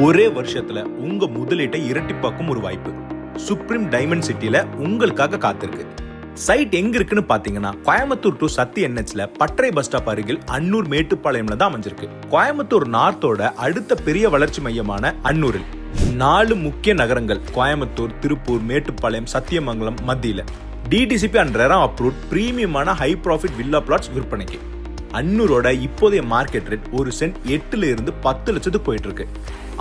ஒரே வருஷத்துல உங்க முதலீட்டை இரட்டிப்பாக்கும் ஒரு வாய்ப்பு சுப்ரீம் டைமண்ட் சிட்டில உங்களுக்காக காத்திருக்கு. சைட் எங்க இருக்குன்னு பாத்தீங்கன்னா கோயம்புத்தூர் டு சத்தி என்ஹெச்ல பட்டறை பஸ் ஸ்டாப் அருகில் அன்னூர் மேட்டுப்பாளையம்ல தான் அமைஞ்சிருக்கு. கோயம்புத்தூர் நார்த்தோட அடுத்த பெரிய வளர்ச்சி மையமான அன்னூரில் 4 முக்கிய நகரங்கள் கோயம்புத்தூர், திருப்பூர், மேட்டுப்பாளையம், சத்தியமங்கலம் மத்தியில டிடிசிபி அண்ட் ரெரா அப்ரூவ்ட் பிரீமியமான ஹை ப்ராஃபிட் வில்லா பிளாட்ஸ் விற்பனைக்கு. அன்னூரோட இப்போதைய மார்க்கெட் ரேட் ஒரு சென்ட் 8ல இருந்து 10 லட்சத்துக்கு போயிட்டு இருக்கு.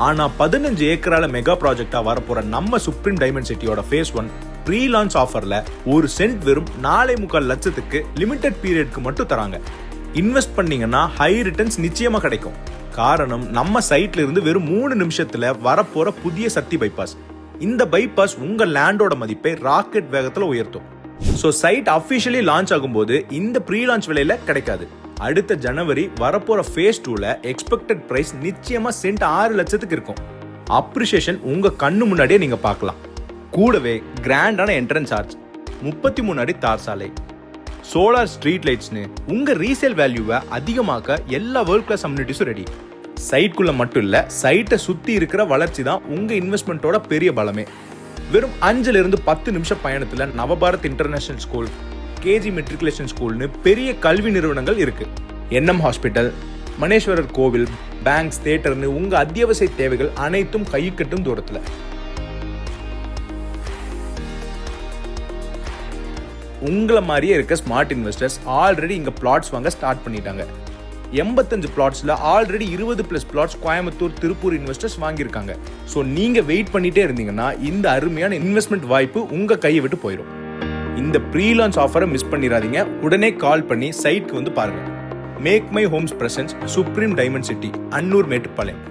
ஆனா 15 ஏக்கரால மெகா ப்ராஜெக்டா வரப்போற நம்ம சுப்ரீம் டைமண்ட் சிட்டியோட ஃபேஸ் 1 ப்ரீ லான்ச் ஆஃபர்ல ஒரு சென்ட் வெறும் 4.25 லட்சத்துக்கு லிமிடெட் பீரியட்க்கு மட்டும் தராங்க. இன்வெஸ்ட் பண்ணீங்கன்னா ஹை ரிட்டர்ன்ஸ் நிச்சயமா கிடைக்கும். காரணம், நம்ம சைட்ல இருந்து வெறும் 3 நிமிஷத்துல வரப்போற புதிய சக்தி பைபாஸ். இந்த பைபாஸ் உங்க லேண்டோட மதிப்பை ராக்கெட் வேகத்துல உயர்த்தும். சோ சைட் அபிஷியலி லான்ச் ஆகும்போது இந்த ப்ரீ லான்ச் விலையில கிடைக்காது. அடுத்த ஜனவரி வரப்போற ஃபேஸ் 2ல எக்ஸ்பெக்டட் பிரைஸ் நிச்சயமா சென்ட் 6 லட்சத்துக்கு இருக்கும். அப்ரிசியேஷன் உங்க கண்ணு முன்னாடியே நீங்க பார்க்கலாம். கூடவே கிராண்டான என்ட்ரன்ஸ் ஆர்ச், 33 அடி தார் சாலை, சோலார் ஸ்ட்ரீட் லைட்ஸ்னு உங்க ரீசேல் வேல்யூவை அதிகமாக்க எல்லா வேர்ல்ட் கிளாஸ் அம்யூனிட்டிஸும் ரெடி. சைட்குள்ள மட்டும் இல்ல, சைட்டை சுத்தி இருக்கிற வளர்ச்சி தான் உங்க இன்வெஸ்ட்மெண்ட்டோட பெரிய பலமே. வெறும் 5ல இருந்து 10 நிமிஷம் பயணத்துல Navbharat international school, KG matriculation ஸ்கூல்னு பெரிய கல்வி நிறுவனங்கள் இருக்கு. என்எம் ஹாஸ்பிட்டல், மணேஸ்வரர் கோவில், பேங்க்ஸ், தியேட்டர்னு உங்க அத்தியாவசிய தேவைகள் அனைத்தும் கைக்கட்டும் தூரத்துல. உங்களை மாதிரியே இருக்க ஸ்மார்ட் இன்வெஸ்டர்ஸ் ஆல்ரெடி இங்க பிளாட்ஸ் வாங்க ஸ்டார்ட் பண்ணிட்டாங்க. 85 பிளாட்ஸ்ல already 20+ plots Coimbatore, Tiruppur investors வாங்கியிருக்காங்க. ஸோ நீங்க வெயிட் பண்ணிட்டே இருந்தீங்கன்னா இந்த அருமையான இன்வெஸ்ட்மெண்ட் வாய்ப்பு உங்க கையை விட்டு போயிடும். இந்த ப்ரீ லான்ச் ஆஃபரை மிஸ் பண்ணிடாதீங்க. உடனே கால் பண்ணி சைட்க்கு வந்து பாருங்க. Make My Homes presents Supreme Diamond City, Annur Mettupalayam.